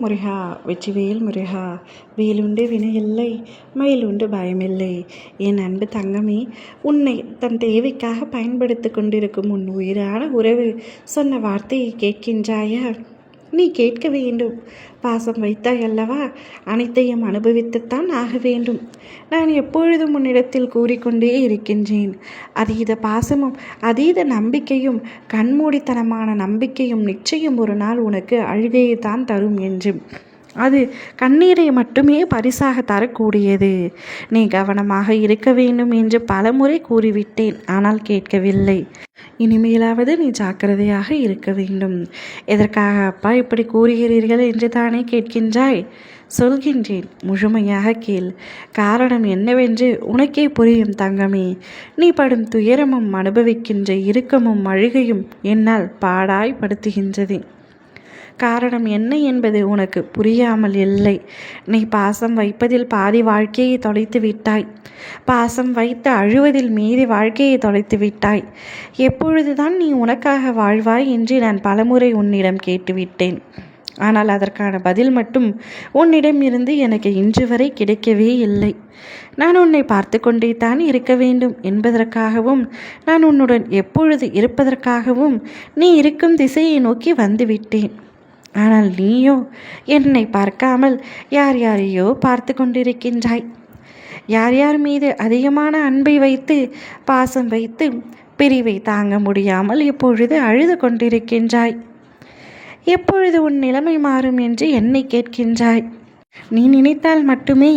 முருகா வெற்றிவேல் முருகா, வேலுண்டு வினையில்லை மயிலுண்டு பயமில்லை. என் அன்பு தங்கமே, உன்னை தன் தேவைக்காக பயன்படுத்தி கொண்டிருக்கும் உன் உயிரான உறவு சொன்ன வார்த்தையை கேட்கின்றாயா? நீ கேட்க வேண்டும். பாசம் வைத்தாய் அல்லவா, அனைத்தையும் அனுபவித்துத்தான் ஆக வேண்டும். நான் எப்பொழுதும் உன்னிடத்தில் கூறிக்கொண்டே இருக்கின்றேன். அதீத பாசமும் அதீத நம்பிக்கையும் கண்மூடித்தனமான நம்பிக்கையும் நிச்சயம் ஒரு நாள் உனக்கு அழுகையை தான் தரும் என்று. அது கண்ணீரை மட்டுமே பரிசாக தரக்கூடியது. நீ கவனமாக இருக்க வேண்டும் என்று பலமுறை கூறிவிட்டேன், ஆனால் கேட்கவில்லை. இனிமேலாவது நீ ஜாக்கிரதையாக இருக்க வேண்டும். எதற்காக அப்பா இப்படி கூறுகிறீர்கள் என்று தானே கேட்கின்றாய்? சொல்கின்றேன், முழுமையாக கேள். காரணம் என்னவென்று உனக்கே புரியும் தங்கமே. நீ படும் துயரமும் அனுபவிக்கின்ற இறுக்கமும் அழுகையும் என்னால் பாடாய் படுத்துகின்றது. காரணம் என்ன என்பது உனக்கு புரியாமல் இல்லை. நீ பாசம் வைப்பதில் பாதி வாழ்க்கையை தொலைத்து விட்டாய். பாசம் வைத்து அழுவதில் மீதி வாழ்க்கையை தொலைத்து விட்டாய். எப்பொழுதுதான் நீ உனக்காக வாழ்வாய் என்று நான் பலமுறை உன்னிடம் கேட்டுவிட்டேன். ஆனால் அதற்கான பதில் மட்டும் உன்னிடம் இருந்து எனக்கு இன்று வரை கிடைக்கவே இல்லை. நான் உன்னை பார்த்து கொண்டே தான் இருக்க வேண்டும் என்பதற்காகவும், நான் உன்னுடன் எப்பொழுது இருப்பதற்காகவும் நீ இருக்கும் திசையை நோக்கி வந்துவிட்டேன். ஆனால் நீயோ என்னை பார்க்காமல் யார் யாரையோ பார்த்து கொண்டிருக்கின்றாய். யார் யார் மீது அதிகமான அன்பை வைத்து பாசம் வைத்து பிரிவை தாங்க முடியாமல் இப்பொழுது அழுது கொண்டிருக்கின்றாய். எப்பொழுது உன் நிலைமை மாறும் என்று என்னை கேட்கின்றாய். நீ நினைத்தால் மட்டுமே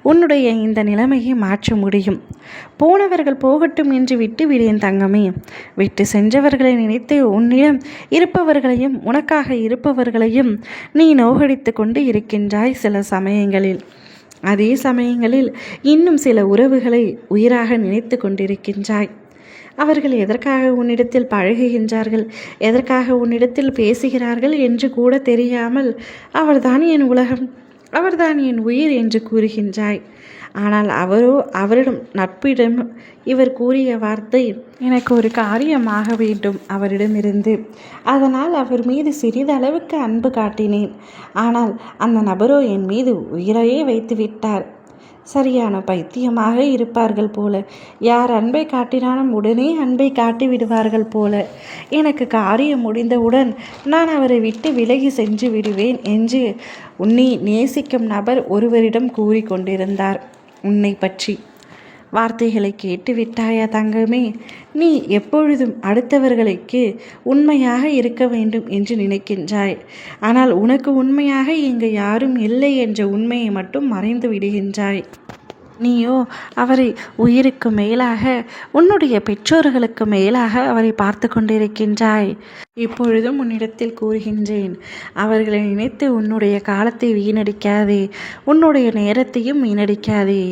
உன்னுடைய இந்த நிலைமையை மாற்ற முடியும். போனவர்கள் போகட்டும் என்று விட்டு விடேன் தங்கமே. விட்டு சென்றவர்களை நினைத்து உன்னிடம் இருப்பவர்களையும் உனக்காக இருப்பவர்களையும் நீ நோகடித்து கொண்டு இருக்கின்றாய் சில சமயங்களில். அதே சமயங்களில் இன்னும் சில உறவுகளை உயிராக நினைத்து கொண்டிருக்கின்றாய். அவர்கள் எதற்காக உன்னிடத்தில் பழகுகின்றார்கள், எதற்காக உன்னிடத்தில் பேசுகிறார்கள் என்று கூட தெரியாமல் அவர்தான் என் உலகம், அவர்தான் என் உயிர் என்று கூறுகின்றாய். ஆனால் அவரிடம் நட்பிடம் இவர் கூறிய வார்த்தை, எனக்கு ஒரு காரியமாக வேண்டும் அவரிடமிருந்து. அதனால் அவர் மீது சிறிதளவுக்கு அன்பு காட்டினேன். ஆனால் அந்த நபரோ என் மீது உயிரையே வைத்து விட்டார். சரியான பைத்தியமாக இருப்பார்கள் போல. யார் அன்பை காட்டினாலும் உடனே அன்பை காட்டி விடுவார்கள் போல. எனக்கு காரியம் முடிந்தவுடன் நான் அவரை விட்டு விலகி சென்று விடுவேன் என்று உன்னை நேசிக்கும் நபர் ஒருவரிடம் கூறிக்கொண்டிருந்தார். உன்னை பற்றி வார்த்தைகளை கேட்டு விட்டாயா தங்கமே? நீ எப்பொழுதும் அடுத்தவர்களுக்கு உண்மையாக இருக்க வேண்டும் என்று நினைக்கின்றாய். ஆனால் உனக்கு உண்மையாக இங்கு யாரும் இல்லை என்ற உண்மையை மட்டும் மறைந்து விடுகின்றாய். நீயோ அவரை உயிருக்கு மேலாக, உன்னுடைய பெற்றோர்களுக்கு மேலாக அவரை பார்த்து கொண்டிருக்கின்றாய். இப்பொழுதும் உன்னிடத்தில் கூறுகின்றேன், அவர்களை நினைத்து உன்னுடைய காலத்தை வீணடிக்காதே, உன்னுடைய நேரத்தையும் வீணடிக்காதே.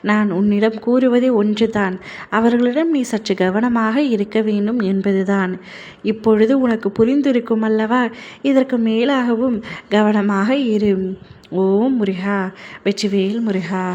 நான் உன்னிடம் கூறுவது ஒன்றுதான், அவர்களிடம் நீ சற்று கவனமாக இருக்க வேண்டும் என்பதுதான். இப்பொழுது உனக்கு புரிந்திருக்கும் அல்லவா? இதற்கு மேலாகவும் கவனமாக இரு. ஓம் முருகா வெற்றிவேல் முருகா.